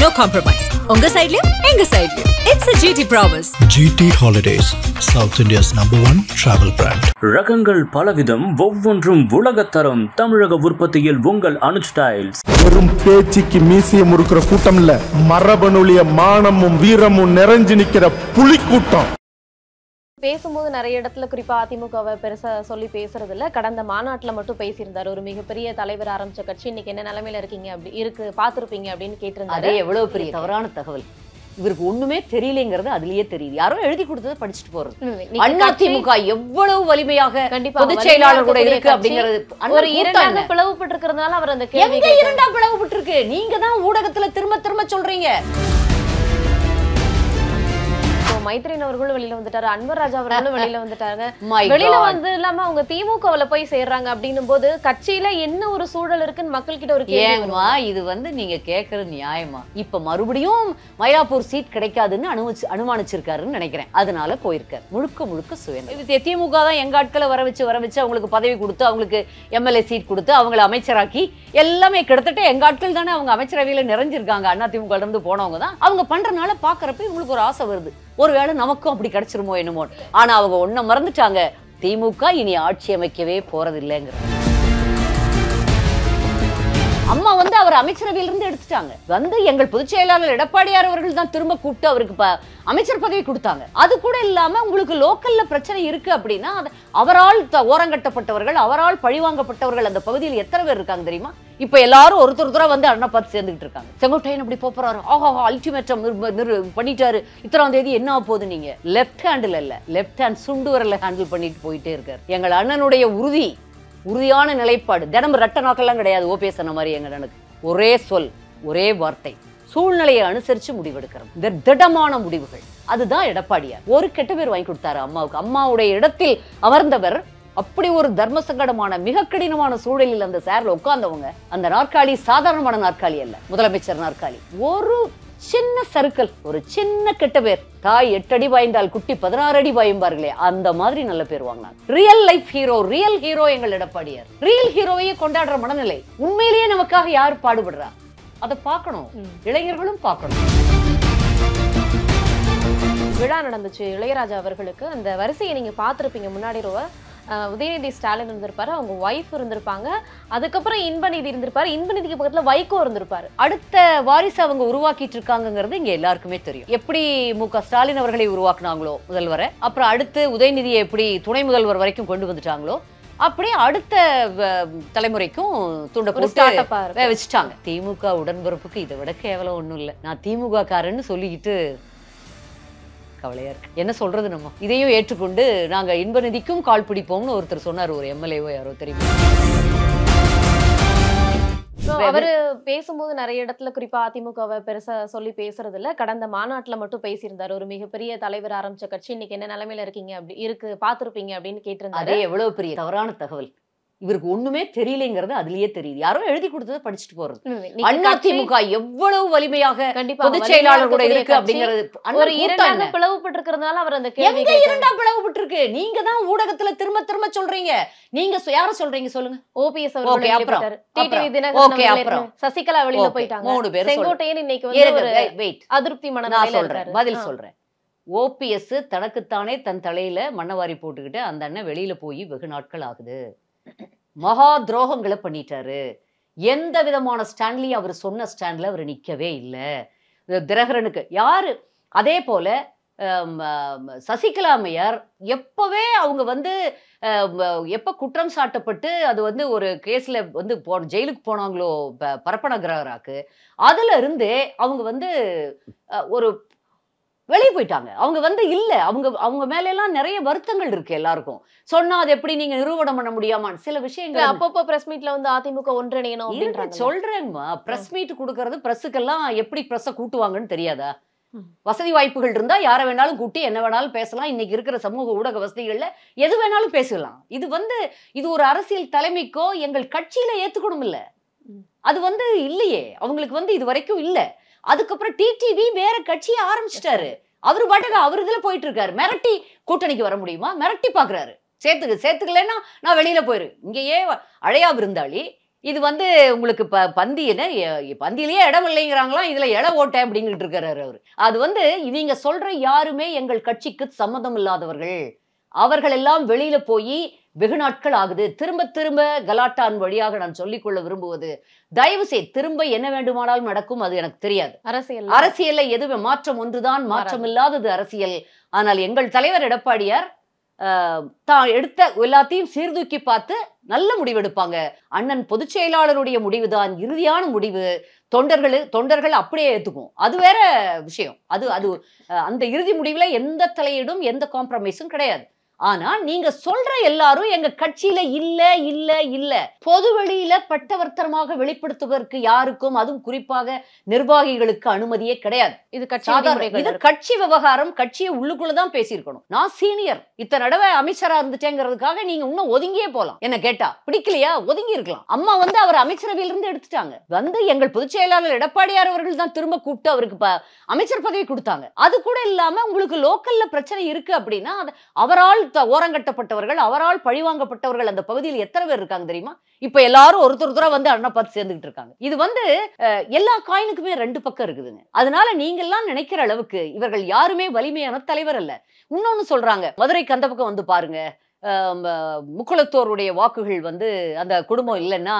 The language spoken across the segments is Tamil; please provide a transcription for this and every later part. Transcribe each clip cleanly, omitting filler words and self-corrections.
no compromise. உங்க சைடுலயும் எங்க சைடுலயும். It's a GT promise. GT Holidays, South India's #1 travel brand. ரகங்கள் பலவிதம், ஒவ்வொன்றும் உலகத்தரம். தமிழக உற்பத்தியில் உங்கள் அனுஜ் ஸ்டைல்ஸ். வெறும் பேச்சுக்கு மீசிய முறுக்கிற கூட்டம் இல்ல, மரபணுலிய மானமும் வீரமும் நிறைஞ்சு நிக்கிற புலி கூட்டம். பேசும்போது நிறைய இடத்துல குறிப்பா அதிமுகவை பெருசா சொல்லி பேசுறது இல்ல. கடந்த மாநாட்டுல மட்டும் பேசியிருந்தாரு. ஒரு மிகப்பெரிய தலைவர் ஆரம்பிச்ச கட்சி இன்னைக்கு என்ன நிலைமையில இருக்கீங்க அப்படி இருக்கு பாத்துருப்பீங்க அப்படின்னு கேட்டிருந்தாரு. அதே எவ்வளவு பெரிய தவறான தகவல். இவருக்கு ஒண்ணுமே தெரியலங்கிறது அதுலயே தெரியுது. யாரோ எழுதி கொடுத்ததை படிச்சுட்டு போறது. அதிமுக எவ்வளவு வலிமையாக பொதுச் செயலாளர் கூட இருக்கு அப்படிங்கிறது ஒரு இரண்டாக பிளவுபட்டு இருக்கிறதுனால அவர் அந்த கேள்வி இரண்டா பிளவுபட்டு இருக்கு. நீங்க தான் ஊடகத்துல திரும்ப திரும்ப சொல்றீங்க. மைத்ரேன் அவர்களும் வெளியில வந்துட்டாரு, அன்வர் ராஜா அவர்களும் வெளியில வந்துட்டாங்க. வெளியில வந்து இல்லாம அவங்க திமுகவுல போய் சேர்றாங்க அப்படின்னும் போது கட்சியில என்ன ஒரு சூழல் இருக்குன்னு மக்கள் கிட்ட ஒரு கேள்வி. இது வந்து நீங்க கேக்குறது நியாயமா? இப்ப மறுபடியும் மயிலாப்பூர் சீட் கிடைக்காதுன்னு அனுமானிச்சிருக்காருன்னு நினைக்கிறேன். அதனால போயிருக்காரு. முழுக்க முழுக்க சுயநலம். திமுக தான் எங்க ஆட்களை வர வச்சு அவங்களுக்கு பதவி கொடுத்து, அவங்களுக்கு எம்எல்ஏ சீட் கொடுத்து, அவங்களை அமைச்சராக்கி எல்லாமே கிட்டத்தட்ட எங்க ஆட்கள் தானே அவங்க அமைச்சரவையில நிறைஞ்சிருக்காங்க. அதிமுக இருந்து போனவங்க தான். அவங்க பண்றதுனால பாக்குறப்ப இவங்களுக்கு ஒரு ஆசை வருது, ஒருவேளை நமக்கும் அப்படி கிடைச்சிருமோ என்னமோ. ஆனா அவங்க ஒன்ன மறந்துட்டாங்க, திமுக இனி ஆட்சி அமைக்கவே போறதில்லைங்கிற. அம்மா வந்து அவர் அமைச்சரவையில இருந்து எடுத்துட்டாங்க. வந்து எங்கள் பொதுச் செயலாளர் எடப்பாடியார் அவர்கள் தான் திரும்ப கூப்பிட்டு அவருக்கு அமைச்சர் பதவி கொடுத்தாங்க. அது கூட இல்லாம உங்களுக்கு லோக்கல்ல பிரச்சனை இருக்கு அப்படின்னா அவரால் ஓரங்கட்டப்பட்டவர்கள், அவரால் பழிவாங்கப்பட்டவர்கள் அந்த பகுதியில் எத்தனை பேர் இருக்காங்க தெரியுமா? இப்ப எல்லாரும் ஒருத்தர் வந்து அண்ணா பார்த்து சேர்ந்துகிட்டு இருக்காங்க. செங்கோட்டையன் அப்படி போறாரு, ஆஹா அல்டிமேட்டம் பண்ணிட்டாரு, இத்தனாம் தேதி என்ன போகுது. நீங்க லெப்ட் ஹேண்டில் இல்ல, லெப்ட் ஹேண்ட் சுண்டு வரல ஹேண்டில் பண்ணிட்டு போயிட்டே இருக்காரு. எங்கள் அண்ணனுடைய உறுதியான நிலைப்பாடு. தினம் ரெட்ட நாக்கெல்லாம் கிடையாது. ஓபிஎஸ் சொன்ன மாதிரி எங்க அண்ணனுக்கு ஒரே சொல், ஒரே வார்த்தை, சூழ்நிலையை அனுசரிச்சு முடிவெடுக்கிறோம். திடமான முடிவுகள். அதுதான் எடப்பாடியார். ஒரு கெட்ட பேர் வாங்கி கொடுத்தாரு அம்மாவுக்கு. அம்மாவுடைய இடத்தில் அமர்ந்தவர். அப்படி ஒரு தர்ம சங்கடமான மிக கடினமான சூழலில் அந்த சேர்ல உட்கார்ந்தவங்க. அந்த நாற்காலி சாதாரணமான நாற்காலி அல்ல, முதலமைச்சர் நாற்காலி. ஒரு சின்ன சர்க்கிள், ஒரு சின்ன கெட்ட பேர். தாய் 8 அடி பாய்ந்தால் குட்டி 16 அடி பாயும்பார்களே, அந்த மாதிரி நல்ல பேர் வாங்கினாங்க. Real life hero, real hero எங்கள் எடப்பாடியார். ரியல் ஹீரோவையே கொண்டாடுற மனநிலை. உண்மையிலேயே நமக்காக யார் பாடுபடுறா அதை பார்க்கணும், இளைஞர்களும் பார்க்கணும். விழா நடந்துச்சு இளையராஜா அவர்களுக்கு. அந்த வரிசையை நீங்க பாத்திருப்பீங்க. முன்னாடி உதயநிதி ஸ்டாலின் இருந்திருப்பாரு, அவங்க ஒய்ஃப் இருந்திருப்பாங்க, அதுக்கப்புறம் இன்பநிதி இருந்திருப்பாரு, இன்பநிதிக்கு பக்கத்துல வைகோ இருந்திருப்பாரு. அடுத்த வாரிசு அவங்க உருவாக்கிட்டு இருக்காங்கிறது இங்க எல்லாருக்குமே தெரியும். எப்படி முக ஸ்டாலின் அவர்களை உருவாக்குனாங்களோ முதல்வரை, அப்புறம் அடுத்து உதயநிதியை எப்படி துணை முதல்வர் வரைக்கும் கொண்டு வந்துட்டாங்களோ, அப்படியே அடுத்த தலைமுறைக்கும் துண்ட போட்டு வச்சுட்டாங்க. திமுக உடன்பிறப்புக்கு இதை விட கேவலம் ஒண்ணும் இல்லை. நான் திமுக காரன்னு சொல்லிக்கிட்டு கவலையா இருக்கு. என்ன சொல்றது? நம்ம இதையும் ஏற்றுக்கொண்டு நாங்க இன்பநிதிக்கும் கால் பிடிப்போம்னு ஒருத்தர் சொன்னார், ஒரு எம்எல்ஏவோ யாரோ தெரியுமா. அவரு பேசும்போது நிறைய இடத்துல குறிப்பா அதிமுகவை பெருசா சொல்லி பேசுறது இல்ல. கடந்த மாநாட்டுல மட்டும் பேசியிருந்தாரு. ஒரு மிகப்பெரிய தலைவர் ஆரம்பிச்ச கட்சி இன்னைக்கு என்ன நிலைமையில இருக்கீங்க அப்படி இருக்கு பாத்துருப்பீங்க அப்படின்னு கேட்டிருந்தாரு. அதே எவ்வளவு பெரிய தவறான தகவல். இவருக்கு ஒண்ணுமே தெரியலங்கிறது அதுலயே தெரியுது. யாரோ எழுதி கொடுத்ததை படிச்சுட்டு போறது. அதிமுக எவ்வளவு வலிமையாக பொதுச் செயலாளர் கூட இருக்கு அப்படிங்கிறது ஒரு இரண்டாக பிளவுபட்டு இருக்கிறதுனால அவர் அந்த கேள்வி. இரண்டா பிளவுபட்டு இருக்கு. நீங்க தான் ஊடகத்துல திரும்ப திரும்ப சொல்றீங்க. நீங்க யார சொல்றீங்க சொல்லுங்க? ஓபிஎஸ் அவர்கள் அப்புறம் டிடிவி தினகரன் அப்புறம் சசிகலா வெளியில போயிட்டாங்க. 3 பேர். செங்கோட்டையன் இன்னைக்கு வந்து ஒரு அதிருப்தி மனநிலையில இருக்காரு. பதில் சொல்றேன். ஓபிஎஸ் தனக்குத்தானே தன் தலையில மண்ணவாரி போட்டுக்கிட்டு அந்த அண்ணன் வெளியில போய் வெகு நாட்கள் ஆகுது. மகா துரோகங்களை பண்ணிட்டாரு. எந்த விதமான ஸ்டாண்ட்லி அவர் சொன்ன ஸ்டாண்ட்ல அவர் நிக்கவே இல்லை. தினகரனுக்கு யாரு அதே போல சசிகலா அம்மையார் எப்பவே அவங்க வந்து எப்ப குற்றம் சாட்டப்பட்டு அது வந்து ஒரு கேஸ்ல வந்து ஜெயிலுக்கு போனாங்களோ பரப்பனகிராராக்கு, அதுல இருந்தே அவங்க வந்து ஒரு வெளியே போயிட்டாங்க. அவங்க வந்து இல்ல, அவங்க மேல எல்லாம் நிறைய வருத்தங்கள் இருக்கு எல்லாருக்கும். சொன்னா அது எப்படி நீங்க நிரூபணம் பண்ண முடியாம சில விஷயங்கள் அப்பப்போ பிரஸ் மீட்ல வந்து அதிமுக ஒன்றிணையணும் அப்படின்றாங்க. சொல்றேன்மா, பிரஸ் மீட் கொடுக்கறது பிரஸுக்கெல்லாம் எப்படி பிரஸ கூட்டுவாங்கன்னு தெரியாதா? வசதி வாய்ப்புகள் இருந்தா யார வேணாலும் கூட்டி என்ன வேணாலும் பேசலாம். இன்னைக்கு இருக்கிற சமூக ஊடக வசதிகள்ல எது வேணாலும் பேசலாம். இது ஒரு அரசியல் தலைமைக்கோ எங்கள் கட்சியில ஏத்துக்கணும் இல்ல. அது வந்து இல்லையே, அவங்களுக்கு வந்து இது வரைக்கும் இல்ல. அதுக்கப்புறம் டிடிவி வேற கட்சியை ஆரம்பிச்சிட்டாரு. அவரு பாட்டுக்கு அவர் இதுல போயிட்டு இருக்காரு. மிரட்டி கூட்டணிக்கு வர முடியுமா? மிரட்டி பாக்குறாரு. சேர்த்துக்கலன்னா நான் வெளியில போயிரு. இங்கேயே அழையா விருந்தாளி, இது வந்து உங்களுக்கு பந்தி என்ன பந்தியிலேயே இடம் இல்லைங்கிறாங்களாம், இதுல இட ஓட்ட அப்படிங்கிட்டு இருக்காரு அவரு. அது வந்து நீங்க சொல்ற யாருமே எங்கள் கட்சிக்கு சம்மதம் இல்லாதவர்கள். அவர்கள் எல்லாம் வெளியில போய் வெகு நாட்கள் ஆகுது. திரும்ப திரும்ப கலாட்டான் வழியாக நான் சொல்லிக்கொள்ள விரும்புவது, தயவு செய்து திரும்ப என்ன வேண்டுமானாலும் நடக்கும், அது எனக்கு தெரியாது. அரசியல்ல எதுவுமே மாற்றம் ஒன்றுதான், மாற்றம் இல்லாதது அரசியல். ஆனால் எங்கள் தலைவர் எடப்பாடியார் தான் எடுத்த எல்லாத்தையும் சீர்தூக்கி பார்த்து நல்ல முடிவெடுப்பாங்க. அண்ணன் பொதுச் செயலாளருடைய முடிவுதான் இறுதியான முடிவு. தொண்டர்கள் அப்படியே ஏத்துக்கும், அது வேற விஷயம். அது அந்த இறுதி முடிவுல எந்த தலையீடும் எந்த காம்ப்ரமைஸும் கிடையாது. ஆனா நீங்க சொல்ற எல்லாரும் எங்க கட்சியில இல்ல பொது வெளியில பட்டவர்த்தனமாக வெளிப்படுத்துவதற்கு யாருக்கும், அதுவும் குறிப்பாக நிர்வாகிகளுக்கு அனுமதியே கிடையாது. இது கட்சி விவகாரம். கட்சியை உள்ளுக்குள்ளதான் பேசியிருக்கணும். நான் சீனியர், இத்தனை தடவை அமைச்சரா இருந்துட்டேங்கிறதுக்காக நீங்க இன்னும் ஒதுங்கியே போலாம். என்ன கேட்டா பிடிக்கலையா ஒதுங்கி இருக்கலாம். அம்மா வந்து அவர் அமைச்சரவையில இருந்து எடுத்துட்டாங்க. வந்து எங்கள் பொதுச் செயலாளர் எடப்பாடியார் அவர்கள் தான் திரும்ப கூப்பிட்டு அவருக்கு அமைச்சர் பதவி கொடுத்தாங்க. அது கூட இல்லாம உங்களுக்கு லோக்கல்ல பிரச்சனை இருக்கு அப்படின்னா அவரால் ஓரங்கட்டப்பட்டவர்கள், அவரால் பழிவாங்கப்பட்டவர்கள் அந்த பகுதியில் எத்தனை பேர் இருக்காங்க தெரியுமா? இப்ப எல்லாரும் ஒருத்தர் வந்து அண்ணா பார்த்து சேர்ந்துகிட்டு இருக்காங்க. இது வந்து எல்லா காயினுக்குமே ரெண்டு பக்கம் இருக்குதுங்க. அதனால நீங்க எல்லாம் நினைக்கிற அளவுக்கு இவர்கள் யாருமே வலிமையான தலைவர் அல்ல. இன்னொன்னு சொல்றாங்க, மதுரைக்கு அந்த பக்கம் வந்து பாருங்க, முக்குளத்தோருடைய வாக்குகள் வந்து அந்த குடும்பம் இல்லைன்னா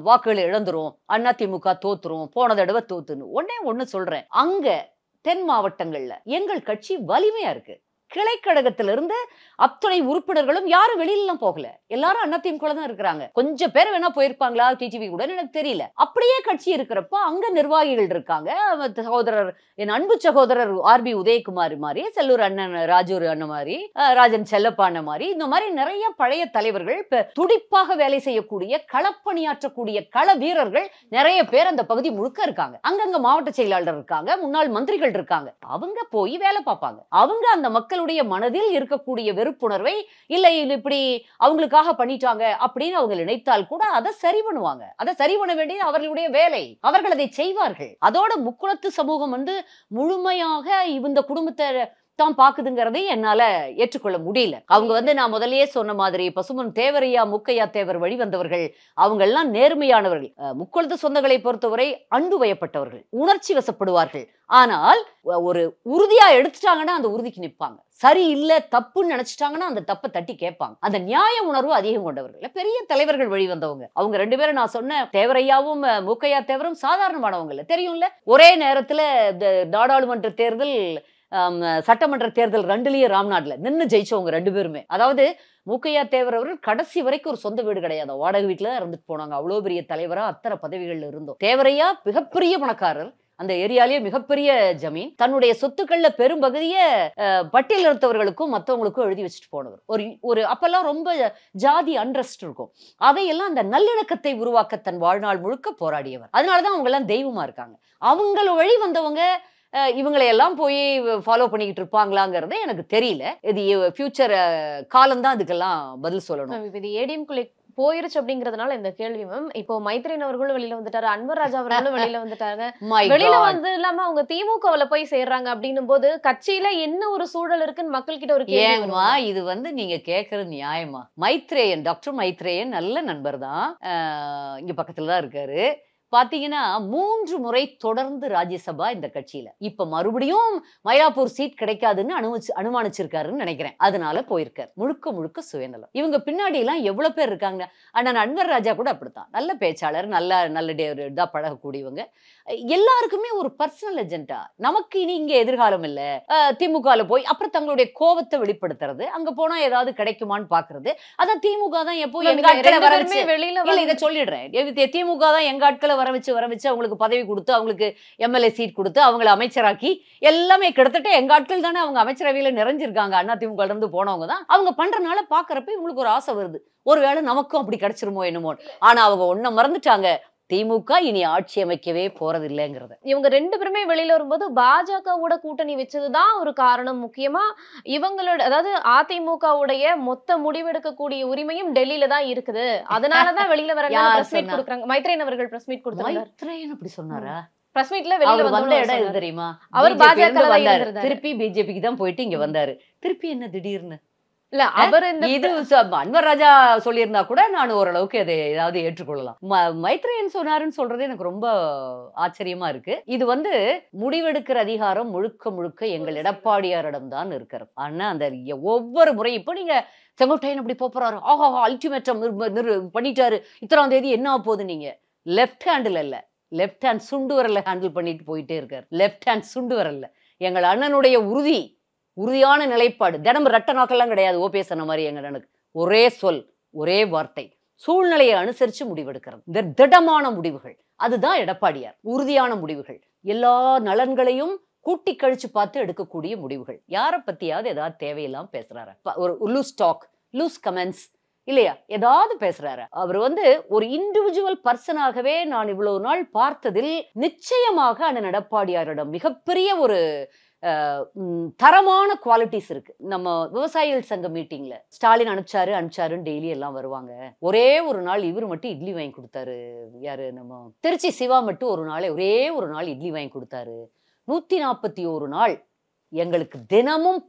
வாக்குகள் இழந்துரும், அதிமுக தோத்துரும், போன தடவை தோத்துன்னு. ஒண்ணு சொல்றேன், அங்க தென் மாவட்டங்கள்ல எங்கள் கட்சி வலிமையா இருக்கு. கிளைக்கழகத்திலிருந்து அத்தனை உறுப்பினர்களும் யாரும் வெளியிலாம் போகல, எல்லாரும் அதிமுக தான் இருக்கிறாங்க. கொஞ்சம் பேர் வேணா போயிருப்பாங்களா டிடிவி கூட எனக்கு தெரியல. அப்படியே கட்சி இருக்கிறப்ப அங்க நிர்வாகிகள் இருக்காங்க. சகோதரர், என் அன்பு சகோதரர் ஆர்பி உதயகுமார் மாதிரி, செல்லூர் அண்ணன் ராஜூர் அண்ணன் மாதிரி, ராஜன் செல்லப்பா அண்ணன் மாதிரி, இந்த மாதிரி நிறைய பழைய தலைவர்கள், துடிப்பாக வேலை செய்யக்கூடிய களப்பணியாற்றக்கூடிய கள வீரர்கள் நிறைய பேர் அந்த பகுதி முழுக்க இருக்காங்க. அங்கங்க மாவட்ட செயலாளர் இருக்காங்க, முன்னாள் மந்திரிகள் இருக்காங்க. அவங்க போய் வேலை பார்ப்பாங்க. அவங்க அந்த மக்களுடைய மனதில் இருக்கக்கூடிய வெறுப்புணர்வை, இல்லை இப்படி அவங்களுக்காக பண்ணிட்டாங்க அப்படின்னு அவங்க நினைத்தால் கூட அதை சரி பண்ணுவாங்க. அதை சரி பண்ண வேண்டியது அவர்களுடைய வேலை. அவர்கள் அதை செய்வார்கள். அதோட முக்குளத்து சமூகம் வந்து முழுமையாக இந்த குடும்பத்தை தான் பாக்குதுங்கிறதை என்னால ஏற்றுக்கொள்ள முடியல. அவங்க வந்து நான் முதல்லயே சொன்ன மாதிரி பசுமன் தேவரையா முக்கையா தேவர் வழி வந்தவர்கள். அவங்க எல்லாம் நேர்மையானவர்கள். முக்குளத்து சொந்தங்களை பொறுத்தவரை அன்பு வயப்பட்டவர்கள், உணர்ச்சி வசப்படுவார்கள். ஆனால் ஒரு உறுதியா எடுத்துட்டாங்கன்னா அந்த உறுதிக்கு நிற்பாங்க. சரி இல்ல தப்புன்னு நினைச்சிட்டாங்கன்னா அந்த தப்பை தட்டி கேட்பாங்க. அந்த நியாய உணர்வு அதிகம் கொண்டவர்கள், பெரிய தலைவர்கள் வழி வந்தவங்க. அவங்க ரெண்டு பேரும் நான் சொன்ன தேவரையாவும் முக்கையா தேவரும் சாதாரணமானவங்க தெரியும்ல. ஒரே நேரத்துல நாடாளுமன்ற தேர்தல், சட்டமன்ற தேர்தல் ரெண்டுலயே ராம்நாட்ல நின்னு ஜெயிச்சவங்க ரெண்டு பேருமே. அதாவது மூக்கையா தேவர் அவர்கள் கடைசி வரைக்கும் ஒரு சொந்த வீடு கிடையாது, வாடகை வீட்டுல இருந்துட்டு போனாங்க. அவ்வளவு பெரிய தலைவரா அத்தனை பதவிகள்ல இருந்தோம். தேவரையா மிகப்பெரிய பணக்காரர், அந்த ஏரியாலேயே மிகப்பெரிய ஜமீன். தன்னுடைய சொத்துக்கள்ல பெரும் பகுதியை பட்டியல் எடுத்தவர்களுக்கும் மற்றவங்களுக்கும் எழுதி வச்சுட்டு போனவர். ஒரு அப்பெல்லாம் ரொம்ப ஜாதி அண்ட்ரஸ்ட் இருக்கும். அதையெல்லாம் அந்த நல்லிணக்கத்தை உருவாக்க தன் வாழ்நாள் முழுக்க போராடியவர். அதனாலதான் அவங்க எல்லாம் தெய்வமா இருக்காங்க. அவங்கள வழி வந்தவங்க இவங்களை எல்லாம் போய் ஃபாலோ பண்ணிக்கிட்டு இருப்பாங்களாங்கிறத எனக்கு தெரியல. இது ஃபியூச்சர் காலம்தான் இதுக்கெல்லாம் பதில் சொல்லணும். இது ஏடிஎம்குள்ளே போயிருச்சு அப்படிங்கறதுனால இந்த கேள்வி மேம். இப்போ மைத்ரேன் அவர்களும் வெளியில வந்துட்டாரு, அன்வர் ராஜா அவர்களும் வெளியில வந்துட்டாங்க. வெளியில வந்து இல்லாம அவங்க திமுகவுல போய் சேர்றாங்க அப்படின்னும் போது கட்சியில என்ன ஒரு சூழல் இருக்குன்னு மக்கள் கிட்ட ஒரு கேள்வி. இது வந்து நீங்க கேக்குறது நியாயமா? மைத்ரேயன், டாக்டர் மைத்ரேயன் நல்ல நண்பர் தான், இங்க பக்கத்துலதான் இருக்காரு. பாத்தீங்கன்னா 3 முறை தொடர்ந்து ராஜ்யசபா இந்த கட்சியில. இப்ப மறுபடியும் மயிலாப்பூர் சீட் கிடைக்காதுன்னு அனுமானிச்சிருக்காருன்னு நினைக்கிறேன். அதனால போயிருக்காரு. முழுக்க முழுக்க சுயநலம். இவங்க பின்னாடி எல்லாம் எவ்வளவு பேர் இருக்காங்க. அண்ணன் அன்வர் ராஜா கூட அப்படித்தான், நல்ல பேச்சாளர், நல்ல இதா பழகக்கூடியவங்க. எல்லாருக்குமே ஒரு பர்சனல் எஜெண்டா. நமக்கு இனி இங்க எதிர்காலம் இல்ல, திமுகல போய் அப்புறம் தங்களுடைய கோபத்தை வெளிப்படுத்துறது, அங்க போனா ஏதாவது கிடைக்குமான்னு பாக்குறது. அதான் திமுக தான் எப்போ எங்க ஆட்களை வர வச்சு வெளியில இதை சொல்லிடுறேன். திமுக தான் எங்க ஆட்களை வர வச்சு அவங்களுக்கு பதவி கொடுத்து, அவங்களுக்கு எம்எல்ஏ சீட் கொடுத்து, அவங்களை அமைச்சராக்கி எல்லாமே கிட்டத்தட்ட எங்க ஆட்கள் தானே அவங்க அமைச்சரவையில நிறைஞ்சிருக்காங்க. அதிமுக இருந்து போனவங்க தான். அவங்க பண்றதுனால பாக்குறப்ப இவங்களுக்கு ஒரு ஆசை வருது, ஒருவேளை நமக்கும் அப்படி கிடைச்சிருமோ என்னமோ. ஆனா அவங்க ஒன்ன மறந்துட்டாங்க, திமுக இனி ஆட்சி அமைக்கவே போறது இல்லைங்கிறத. இவங்க ரெண்டு பேருமே வெளியில வரும்போது பாஜகவோட கூட்டணி வச்சதுதான் ஒரு காரணம். முக்கியமா இவங்களோட, அதாவது அதிமுகவுடைய மொத்த முடிவெடுக்கக்கூடிய உரிமையும் டெல்லியில தான் இருக்குது. அதனாலதான் வெளியில வர பிரஸ் மீட் கொடுக்குறாங்க. மைத்ரேயன் அவர்கள் பிரஸ் மீட் கொடுத்தாங்க. மைத்ரேயன் அப்படி சொன்னாரா? பிரஸ் மீட்ல வெளியில வந்த இடம் எது தெரியுமா? அவர் பாஜக திருப்பி பிஜேபிக்கு தான் போயிட்டு இங்க வந்தாரு. திருப்பி என்ன திடீர்னு இல்ல அவர் இது அன்வர் ராஜா சொல்லியிருந்தா கூட நான் ஓரளவுக்கு அதை ஏதாவது ஏற்றுக்கொள்ளலாம். மைத்ரேயன் சொன்னாருன்னு சொல்றது எனக்கு ரொம்ப ஆச்சரியமா இருக்கு. இது முடிவெடுக்கிற அதிகாரம் முழுக்க முழுக்க எங்கள் எடப்பாடியாரிடம் தான் இருக்கிறது. ஆனா அந்த ஒவ்வொரு முறையும் இப்போ நீங்க செங்கோட்டையன் அப்படி போறாரு, ஆஹா அல்டிமேட்டம் பண்ணிட்டாரு, இத்தனாம் தேதி என்ன போகுது, நீங்க லெப்ட் ஹேண்டில் இல்ல, லெப்ட் ஹேண்ட் சுண்டு வரல ஹேண்டில் பண்ணிட்டு போயிட்டே இருக்காரு. லெப்ட் ஹேண்ட் சுண்டு வரல. எங்கள் அண்ணனுடைய உறுதியான நிலைப்பாடு, தினம் ரெட்ட நாக்கெல்லாம் கிடையாது. ஓபிஎஸ் சொன்ன மாதிரி எங்க அண்ணனுக்கு ஒரே சொல், ஒரே வார்த்தை, சூழ்நிலையை அனுசரிச்சு முடிவெடுக்கிறது, திடமான முடிவுகள். அதுதான் எடப்பாடியார். உறுதியான முடிவுகள், எல்லா நலன்களையும் கூட்டி கழிச்சு பார்த்து எடுக்கக்கூடிய முடிவுகள். யாரை பத்தியாவது ஏதாவது தேவையில்லாம பேசுறாரு, ஒரு லூஸ் டாக், லூஸ் கமெண்ட்ஸ் இல்லையா, ஏதாவது பேசுறாரு. அவர் ஒரு இண்டிவிஜுவல் பர்சனாகவே நான் இவ்வளவு நாள் பார்த்ததில் நிச்சயமாக அண்ணன் எடப்பாடியாரிடம் மிகப்பெரிய ஒரு தரமான குவாலிட்டிஸ் இருக்கு. நம்ம விவசாயிகள் சங்க மீட்டிங்ல ஸ்டாலின் அனுப்பிச்சாருன்னு டெய்லி எல்லாம் வருவாங்க. ஒரே ஒரு நாள் இவர் மட்டும் இட்லி வாங்கி கொடுத்தாரு. யாரு, நம்ம திருச்சி சிவா மட்டும் ஒரே ஒரு நாள் இட்லி வாங்கி கொடுத்தாரு. 141 நாள் எங்களுக்கு தினமும்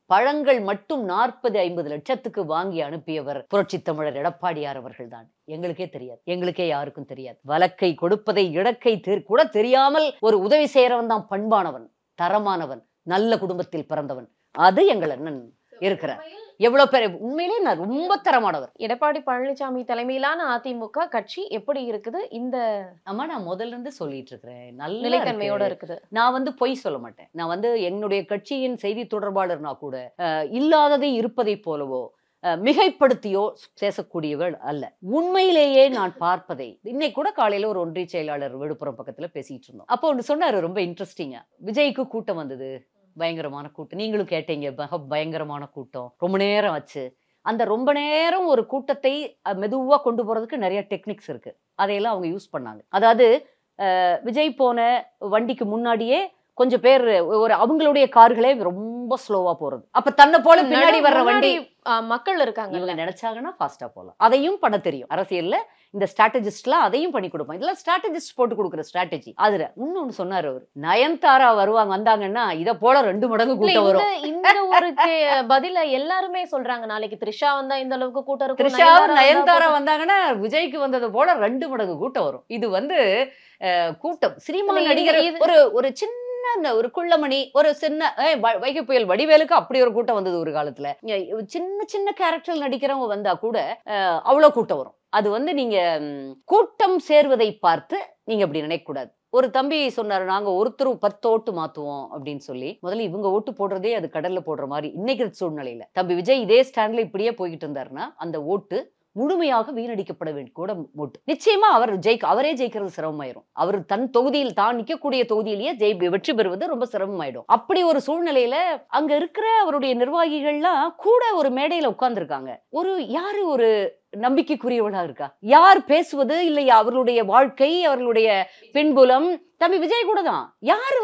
பழங்கள் மட்டும் 40-50 லட்சத்துக்கு வாங்கி அனுப்பியவர் புரட்சி தமிழர் எடப்பாடியார் அவர்கள் தான். எங்களுக்கே தெரியாது, எங்களுக்கே யாருக்கும் தெரியாது. வலக்கை கொடுப்பதை இடக்கை கூட தெரியாமல் ஒரு உதவி செய்யறவன் தான் பண்பானவன், தரமானவன், நல்ல குடும்பத்தில் பிறந்தவன். அது எங்கள் அண்ணன் இருக்கிறார். எவ்வளவு பேர் உண்மையிலே நான் ரொம்ப தரமானவர். எடப்பாடி பழனிசாமி தலைமையிலான அதிமுக கட்சி எப்படி இருக்குது? இந்த நான் முதல்ல இருந்து சொல்லிட்டு இருக்கிறேன், நல்ல நிலைத்தன்மையோட இருக்குது. நான் பொய் சொல்ல மாட்டேன். நான் என்னுடைய கட்சியின் செய்தி தொடர்பாளர்னா கூட இல்லாததை இருப்பதை போலவோ மிகைப்படுத்தியோ பேசக்கூடியவள் அல்ல. உண்மையிலேயே நான் பார்ப்பதை, இன்னைக்கு கூட காலையில ஒரு ஒன்றிய செயலாளர் விழுப்புரம் பக்கத்துல பேசிட்டு இருந்தோம். அப்போ ஒன்று சொன்னாரு ரொம்ப இன்ட்ரெஸ்டிங்கா, விஜய்க்கு கூட்டம் வந்தது, பயங்கரமான கூட்டம், நீங்களும் கேட்டீங்க, பயங்கரமான கூட்டம், ரொம்ப நேரம் ஆச்சு. அந்த ரொம்ப நேரம் ஒரு கூட்டத்தை மெதுவா கொண்டு போறதுக்கு நிறைய டெக்னிக்ஸ் இருக்கு, அதையெல்லாம் அவங்க யூஸ் பண்ணாங்க. அதாவது விஜய் போன வண்டிக்கு முன்னாடியே கொஞ்சம் பேர் அவங்களுடைய கார்களே ரொம்ப ஸ்லோவா போறது, அப்ப தன்னை போல பின்னாடி வர்ற வண்டி மக்கள் இருக்காங்க, இவங்க நினைச்சாங்கன்னா ஃபாஸ்டா போலாம். அதையும் பண்ண தெரியும் அரசியல்ல. இந்த ஸ்ட்ராட்டஜிஸ்ட்லாம் அதையும் பண்ணி கொடுப்பாங்க. இதெல்லாம் ஸ்ட்ராட்டஜிஸ்ட் போட்டு கொடுக்குற ஸ்ட்ராட்டஜி. அதுல இன்னொன்னு சொன்னாரு அவர், நயன்தாரா வந்தாங்கன்னா இத போல 2 மடங்கு கூட்டம் வரும். இந்த ஒரு பதில எல்லாருமே சொல்றாங்க, நாளைக்கு த்ரிஷா வந்தா இந்த அளவுக்கு கூட்டம் இருக்கும், த்ரிஷா நயன்தாரா வந்தாங்கன்னா விஜய்க்கு வந்தது போல 2 மடங்கு கூட்டம் வரும். இது கூட்டம் சினிமா நடிகர் ஒரு சின்ன ஒரு குள்ளமணி, ஒரு சின்ன வைகை புயல் வடிவேலுக்கு அப்படி ஒரு கூட்டம் வந்தது ஒரு காலத்துல. சின்ன கேரக்டர் நடிக்கிறவங்க வந்தா கூட அவ்வளவு கூட்டம் வரும். அது நீங்க கூட்டம் சேர்வதை பார்த்து நீங்க அப்படி நினைக்க கூடாது. ஒரு தம்பி சொன்னாரு, நாங்க ஒருத்தர் 10 ஓட்டு மாத்துவோம் அப்படின்னு சொல்லி. முதல்ல இவங்க ஓட்டு போடுறதே அது கடல்ல போடுற மாதிரி இன்னைக்கு சூழ்நிலையில தம்பி விஜய் இதே ஸ்டாண்ட்ல இப்படியே போய்கிட்டு இருந்தாருன்னா அந்த ஓட்டு முழுமையாக வீணடிக்கப்பட வேண்டிய கூட ஓட்டு. நிச்சயமா அவரே ஜெயிக்கிறது சிரமமாயிரும். அவர் தன் தொகுதியில் தான் நிற்கக்கூடிய தொகுதியிலேயே வெற்றி பெறுவது ரொம்ப சிரமமாயிடும். அப்படி ஒரு சூழ்நிலையில அங்க இருக்கிற அவருடைய நிர்வாகிகள்லாம் கூட ஒரு மேடையில உட்கார்ந்து இருக்காங்க. யாரு ஒரு நம்பிக்கைக்குரியவளா இருக்கா? யார் பேசுவது இல்லை, அவர்களுடைய வாழ்க்கை, அவர்களுடைய பின்புலம் தம்பி விஜய் கூட தான். யாரு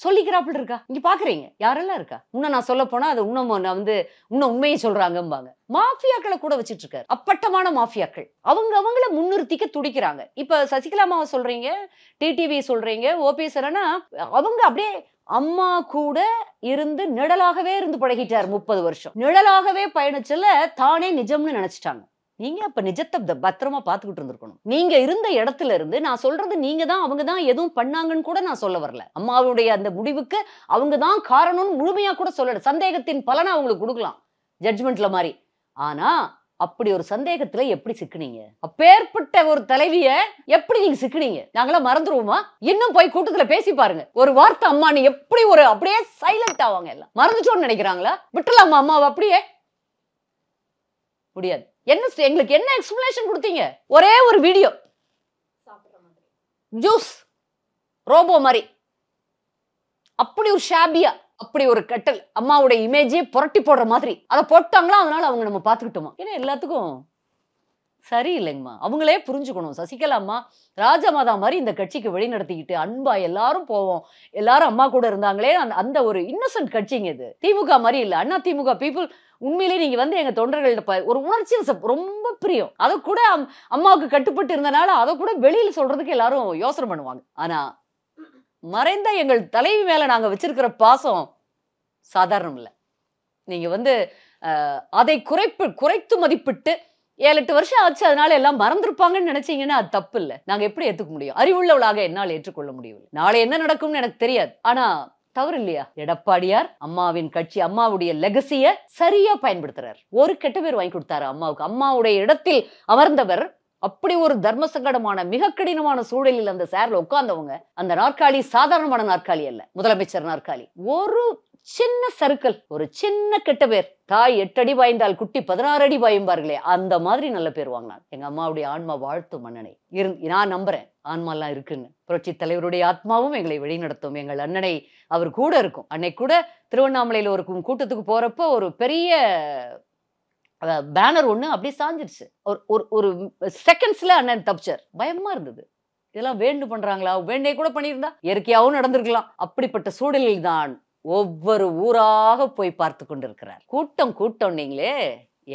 சொல்லிக்கிறாப்புல இருக்கா? இங்க பாக்குறீங்க யாரெல்லாம் இருக்கா? இன்னும் நான் சொல்ல போனா அது இன்னும் உண்மையை சொல்றாங்கம்பாங்க. மாஃபியாக்களை கூட வச்சிட்டு இருக்காரு, அப்பட்டமான மாஃபியாக்கள். அவங்கள முன்னிறுத்திக்க துடிக்கிறாங்க. இப்ப சசிகலாமாவை சொல்றீங்க, டிடிவி சொல்றீங்க, ஓபிஎஸ் அவங்க அப்படியே அம்மா கூட இருந்து நிழலாகவே இருந்து பழகிட்டார். 30 வருஷம் நிழலாகவே பயணிச்சல தானே நிஜம்னு நினைச்சிட்டாங்க. நீங்க அப்ப நிஜத்தை பத்திரமா பாத்துக்கிட்டு இருந்திருக்கணும். நீங்க இருந்த இடத்துல இருந்து நான் சொல்றது நீங்க தான் அவங்க தான் எதுவும் பண்ணாங்கன்னு கூட நான் சொல்ல வரல. அம்மாவுடைய அந்த முடிவுக்கு அவங்க தான் காரணம்னு முழுமையா கூட சொல்லல. சந்தேகத்தின் பலனை அவங்களுக்கு கொடுக்கலாம் ஜட்ஜ்மெண்ட்ல மாதிரி. ஆனா அப்படி ஒரு சந்தேகத்துல எப்படி சிக்கினீங்க? அப்பேற்பட்ட ஒரு தலைவிய எப்படி நீங்க சிக்கினீங்க? நாங்களாம் மறந்துருவோமா? இன்னும் போய் கூட்டத்துல பேசி பாருங்க. ஒரு வார்த்தை அம்மானு எப்படி அப்படியே சைலண்ட் ஆவாங்க. எல்லாம் மறந்துச்சோன்னு நினைக்கிறாங்களா? விட்டுலாமா அம்மாவை? அப்படியே முடியாது. எங்களுக்கு என்ன எக்ஸ்பிளனேஷன் கொடுத்தீங்க? ஒரே ஒரு வீடியோ, ஜூஸ் ரோபோ மாதிரி, அப்படி ஒரு ஷாபியா, அப்படி ஒரு கட்டல், அம்மாவுடைய இமேஜே புரட்டி போடுற மாதிரி அதை போட்டாங்களா? அதனால அவங்க நம்ம பார்த்துக்கிட்டோமா? ஏன்னா எல்லாத்துக்கும் சரியில்லைங்கம்மா. அவங்களே புரிஞ்சுக்கணும். சசிகலா அம்மா ராஜமாதா மாதிரி இந்த கட்சிக்கு வழி நடத்திக்கிட்டு அன்பா எல்லாரும் போவோம், எல்லாரும் அம்மா கூட இருந்தாங்களே, அந்த ஒரு இன்னசென்ட் கட்சிங்க இது. திமுக மாதிரி இல்ல. அண்ணா திமுக பீப்புள் உண்மையிலேயே நீங்க எங்க தொண்டர்கள்ட்ட ஒரு உணர்ச்சி ரொம்ப பிரியம். அதை கூட அம்மாவுக்கு கட்டுப்பட்டு இருந்தனால அதை கூட வெளியில சொல்றதுக்கு எல்லாரும் யோசனை பண்ணுவாங்க. ஆனா மறைந்த எங்கள் தலைவி மேல நாங்க வச்சிருக்கிற பாசம் சாதாரணம் இல்லை. நீங்க அதை குறைத்து மதிப்பிட்டு 7-8 வருஷம் ஆச்சு அதனால எல்லாம் மறந்துருப்பாங்கன்னு நினைச்சீங்கன்னா அது தப்பு இல்லை. நாங்க எப்படி ஏத்துக்க முடியும்? அறிவுள்ளவளாக என்னால் ஏற்றுக்கொள்ள முடியும். நாளை என்ன நடக்கும்னு எனக்கு தெரியாது. ஆனா தவறு இல்லையா? எடப்பாடியார் அம்மாவின் கட்சி, அம்மாவுடைய லெகசிய சரியா பயன்படுத்துறாரு. ஒரு கெட்ட பேர் வாங்கி கொடுத்தாரு அம்மாவுக்கு. அம்மாவுடைய இடத்தில் அமர்ந்தவர் அப்படி ஒரு தர்ம சங்கடமான மிக கடினமான சூழலில் அந்த சேர்ல உட்கார்ந்தவங்க. அந்த நாற்காலி சாதாரணமான நாற்காலி அல்ல, முதலமைச்சர் நாற்காலி. ஒரு சின்ன சர்க்கிள், ஒரு சின்ன கெட்ட பேர். தாய் 8 அடி பாய்ந்தால் குட்டி 16 அடி பாயும்பார்களே, அந்த மாதிரி நல்ல பேர் வாங்கினார். எங்க அம்மாவுடைய ஆன்மா வாழ்த்து மன்னனை நான் நம்புறேன். ஆன்மாலாம் இருக்குன்னு. புரட்சி தலைவருடைய ஆத்மாவும் எங்களை வழிநடத்தும். எங்கள் அண்ணனை அவர் கூட இருக்கும். அன்னைக்கு கூட திருவண்ணாமலையில ஒரு கூட்டத்துக்கு போறப்போ ஒரு பெரிய பேனர் ஒண்ணு அப்படி சாஞ்சிருச்சு. ஒரு செகண்ட்ஸ்ல அண்ணன் தப்பிச்சார். பயமா இருந்தது. இதெல்லாம் வேண்டு பண்றாங்களா? வேண்டே கூட பண்ணியிருந்தா இயற்கையாவும் நடந்திருக்கலாம். அப்படிப்பட்ட சூழலில் தான் ஒவ்வொரு ஊராக போய் பார்த்து கொண்டிருக்கிறார். கூட்டம் நீங்களே,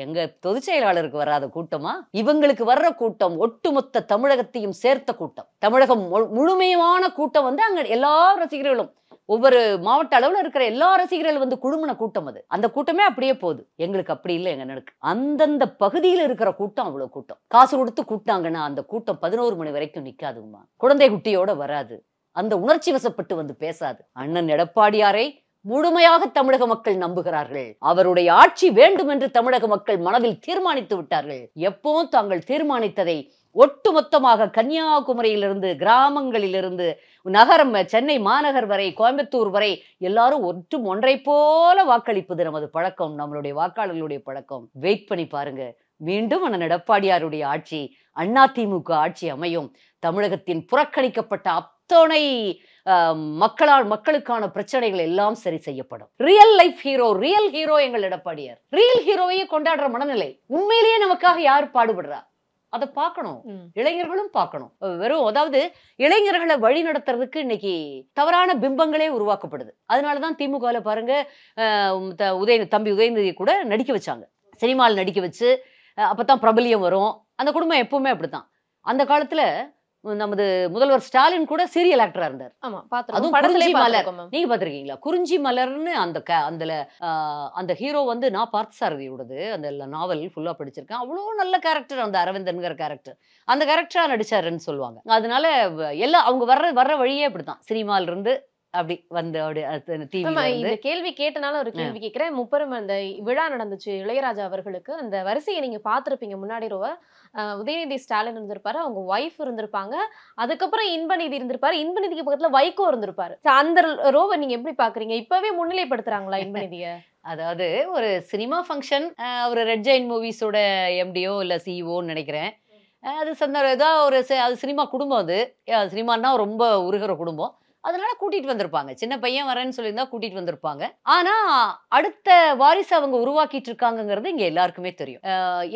எங்க பொதுச் செயலாளருக்கு வராத கூட்டமா? இவங்களுக்கு வர்ற கூட்டம் ஒட்டுமொத்த தமிழகத்தையும் சேர்த்த கூட்டம். தமிழகம் முழுமையான கூட்டம் வந்து அங்க எல்லா ரசிகர்களும், ஒவ்வொரு மாவட்ட அளவுல இருக்கிற எல்லா ரசிகர்கள் வந்து குழுமன கூட்டம் அது. அந்த கூட்டமே அப்படியே போகுது. எங்களுக்கு அப்படி இல்லை. எங்க நடக்கு அந்தந்த பகுதியில் இருக்கிற கூட்டம் அவ்வளவு கூட்டம். காசு கொடுத்து கூட்டாங்கன்னா அந்த கூட்டம் 11 மணி வரைக்கும் நிக்காதுமா. குழந்தை குட்டியோட வராது. அந்த உணர்ச்சி வசப்பட்டு வந்து பேசாது. அண்ணன் எடப்பாடியாரை முழுமையாக தமிழக மக்கள் நம்புகிறார்கள். அவருடைய ஆட்சி வேண்டும் என்று தமிழக மக்கள் மனதில் தீர்மானித்து விட்டார்கள். எப்போ தாங்கள் தீர்மானித்ததை ஒட்டுமொத்தமாக கன்னியாகுமரியிலிருந்து, கிராமங்களிலிருந்து, நகரம், சென்னை மாநகர் வரை, கோயம்புத்தூர் வரை எல்லாரும் ஒன்றை போல வாக்களிப்பது நமது பழக்கம், நம்மளுடைய வாக்காளர்களுடைய பழக்கம். வெயிட் பண்ணி பாருங்க. மீண்டும் அண்ணன் எடப்பாடியாருடைய ஆட்சி, அதிமுக ஆட்சி அமையும். தமிழகத்தின் புறக்கணிக்கப்பட்ட அத்தனை மக்களுக்கான பிரச்சனைகள் எல்லாம் சரி செய்யப்படும். Real life hero, real hero எங்கள் எடப்பாடியார். ரியல் ஹீரோவையே கொண்டாடுற மனநிலை. உண்மையிலேயே நமக்காக யார் பாடுபடுறா அதை பார்க்கணும். இளைஞர்களும் பார்க்கணும். வெறும் அதாவது இளைஞர்களை வழி நடத்துறதுக்கு இன்னைக்கு தவறான பிம்பங்களே உருவாக்கப்படுது. அதனாலதான் திமுகல பாருங்க, தம்பி உதயநிதி கூட நடிக்க வச்சாங்க. சினிமாவில் நடிக்க வச்சு அப்பதான் பிரபலியம் வரும். அந்த குடும்பம் எப்பவுமே அப்படித்தான். அந்த காலத்துல நமது முதல்வர் ஸ்டாலின் கூட சீரியல் ஆக்டரா இருந்தார். அதுவும் குறிஞ்சி மலர். நீங்க பாத்திருக்கீங்களா? குறிஞ்சி மலர்னு அந்த ஹீரோ வந்து நான் பார்த்தசாரதியோடது அந்த நாவல் ஃபுல்லா படிச்சிருக்கேன். அவ்வளோ நல்ல கேரக்டர் அந்த அரவிந்தன்கிற கேரக்டர். அந்த கேரக்டரா நடிச்சாருன்னு சொல்லுவாங்க. அதனால எல்லாம் அவங்க வர்ற வழியே அப்படித்தான். சினிமால இருந்து அப்படி வந்து இந்த கேள்வி கேட்டனால ஒரு கேள்வி கேட்கிறேன். முப்பெரும் அந்த விழா நடந்துச்சு இளையராஜா அவர்களுக்கு. அந்த வரிசையை நீங்க பாத்திருப்பீங்க. முன்னாடி ரோவ உதயநிதி ஸ்டாலின் இருந்திருப்பாரு, அவங்க ஒய்ஃப் இருந்திருப்பாங்க, அதுக்கப்புறம் இன்பநிதி இருந்திருப்பாரு, இன்பநிதிக்கு பக்கத்துல வைகோ இருந்திருப்பாரு. அந்த ரோவை நீங்க எப்படி பாக்குறீங்க? இப்பவே முன்னிலைப்படுத்துறாங்களா இன்பநிதிய? அதாவது ஒரு சினிமா ஃபங்க்ஷன், ஒரு ரெட் ஜெயின் மூவிஸோட எம்டிஓ இல்ல சிஇஓன்னு நினைக்கிறேன். அது ஏதாவது ஒரு அது சினிமா குடும்பம். அது சினிமான்னா ரொம்ப உருகிற குடும்பம். அதனால கூட்டிட்டு வந்திருப்பாங்க. சின்ன பையன் வரேன்னு சொல்லியிருந்தா கூட்டிட்டு வந்திருப்பாங்க. ஆனா அடுத்த வாரிசு அவங்க உருவாக்கிட்டு இருக்காங்கிறது இங்க எல்லாருக்குமே தெரியும்.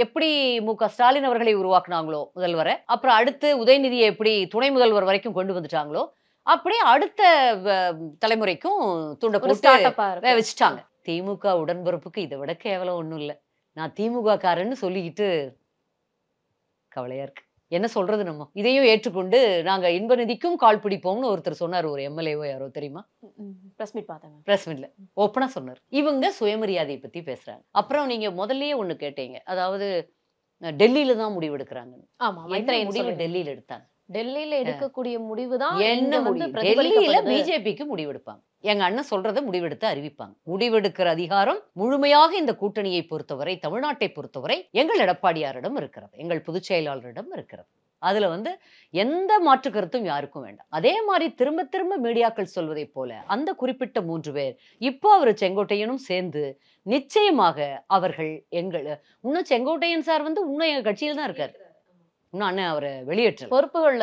எப்படி மு.க. ஸ்டாலின் அவர்களை உருவாக்குனாங்களோ முதல்வரை, அப்புறம் அடுத்து உதயநிதியை எப்படி துணை முதல்வர் வரைக்கும் கொண்டு வந்துட்டாங்களோ, அப்படியே அடுத்த தலைமுறைக்கும் துண்டை போட்டு வச்சுட்டாங்க. திமுக உடன்பிறப்புக்கு இதை விட கேவலம் ஒண்ணும் இல்லை. நான் திமுக காரன்னு சொல்லிக்கிட்டு கவலையா இருக்கு. என்ன சொல்றது? நம்ம இதையும் ஏற்றுக்கொண்டு நாங்க இன்பநிதிக்கும் கால் பிடிப்போம்னு ஒருத்தர் சொன்னார். ஒரு எம்எல்ஏவோ யாரோ தெரியுமா? பிரஸ் மீட்ல ஓப்பனா சொன்னார். இவங்க சுயமரியாதையை பத்தி பேசுறாங்க. அப்புறம் நீங்க முதல்லயே ஒண்ணு கேட்டீங்க, அதாவது டெல்லியில தான் முடிவு எடுக்கிறாங்க. முடிவு டெல்லியில எடுத்தாங்க. டெல்லியில எடுக்கக்கூடிய முடிவுதான் என்ன முடிவு? டெல்லியில பிஜேபிக்கு முடிவெடுப்பாங்க. எங்க அண்ணன் சொல்றதை முடிவெடுத்து அறிவிப்பாங்க. முடிவெடுக்கிற அதிகாரம் முழுமையாக இந்த கூட்டணியை பொறுத்தவரை, தமிழ்நாட்டை பொறுத்தவரை எங்கள் எடப்பாடியாரிடம் இருக்கிறது, எங்கள் பொதுச் செயலாளரிடம் இருக்கிறது. அதுல வந்து எந்த மாற்று கருத்தும் யாருக்கும் வேண்டாம். அதே மாதிரி திரும்ப திரும்ப மீடியாக்கள் சொல்வதை போல அந்த குறிப்பிட்ட 3 பேர் இப்போ அவர் செங்கோட்டையனும் சேர்ந்து நிச்சயமாக அவர்கள் இன்னும் செங்கோட்டையன் சார் வந்து இன்னும் எங்க கட்சியில் தான் இருக்காரு. இன்னும் அண்ணன் அவரை வெளியேற்ற பொறுப்புகள்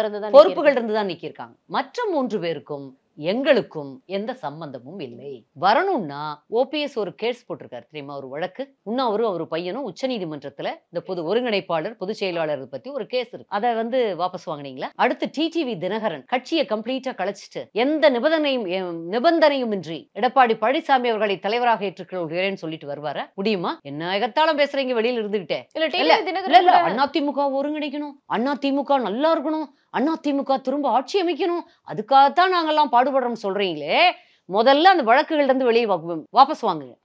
இருந்துதான் நிக்கிருக்காங்க. மற்ற 3 பேருக்கும் எங்களுக்கும் எந்த சம்பந்தமும் இல்லை. வரணும்னா ஓபிஎஸ் ஒரு கேஸ் போட்டிருக்காரு தெரியுமா, ஒரு வழக்கு. இன்னும் அவர் பையனும் உச்ச நீதிமன்றத்துல இந்த பொது ஒருங்கிணைப்பாளர் பொதுச் செயலாளர் பத்தி ஒரு கேஸ் இருக்கு. அதை வந்து வாபஸ் வாங்கினீங்களா? அடுத்து டிடிவி தினகரன் கட்சியை கம்ப்ளீட்டா கலைச்சிட்டு எந்த நிபந்தனையும் இன்றி எடப்பாடி பழனிசாமி அவர்களை தலைவராக ஏற்றுக்கொள்கிறேன்னு சொல்லிட்டு வருவார முடியுமா? என்ன எகத்தாலும் பேசுறீங்க வெளியில இருந்துகிட்டே. அதிமுக ஒருங்கிணைக்கணும், அதிமுக நல்லா இருக்கணும், அதிமுக திரும்ப ஆட்சி அமைக்கணும், அதுக்காகத்தான் நாங்கெல்லாம் பாடுபடுறோம் சொல்றீங்களே. முதல்ல அந்த வழக்குகள் இருந்து வெளியே வாபஸ் வாங்குங்க.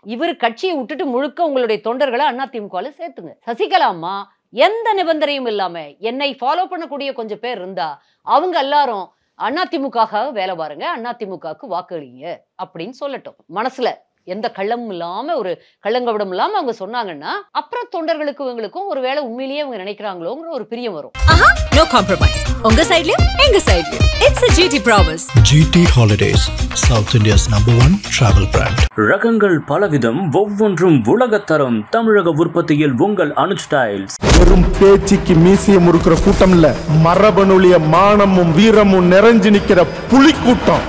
இவர் கட்சியை விட்டுட்டு முழுக்க உங்களுடைய தொண்டர்களை அதிமுகவில் சேர்த்துங்க. சசிகலா அம்மா எந்த நிபந்தனையும் இல்லாம என்னை ஃபாலோ பண்ணக்கூடிய கொஞ்சம் பேர் இருந்தா அவங்க எல்லாரும் அதிமுக வேலை பாருங்க, அதிமுகவுக்கு வாக்களிங்க அப்படின்னு சொல்லட்டும். மனசுல எந்த கள்ளமும் இல்லாம ஒரு கள்ளங்கவிடம் இல்லாம அவங்க சொன்னாங்கன்னா அப்புறம் தொண்டர்களுக்கு இவங்களுக்கும் ஒரு வேளை உண்மையிலேயே அவங்க நினைக்கிறாங்களோங்கிற ஒரு பிரியம் வரும். No compromise. உங்க சைடுலயும் எங்க சைடுலயும். It's a GT promise. GT Holidays, South India's #1 travel brand. ரகங்கள் பலவிதம், ஒவ்வொன்றும் உலகத்தரம். தமிழக உற்பத்தியில் உங்கள் அனுஜ் ஸ்டைல்ஸ். வெறும் பேச்சுக்கு மீசிய முறுக்கிற கூட்டம் இல்ல, மரபணுலிய மானமும் வீரமும் நிறைஞ்சு நிக்கிற புலி கூட்டம்.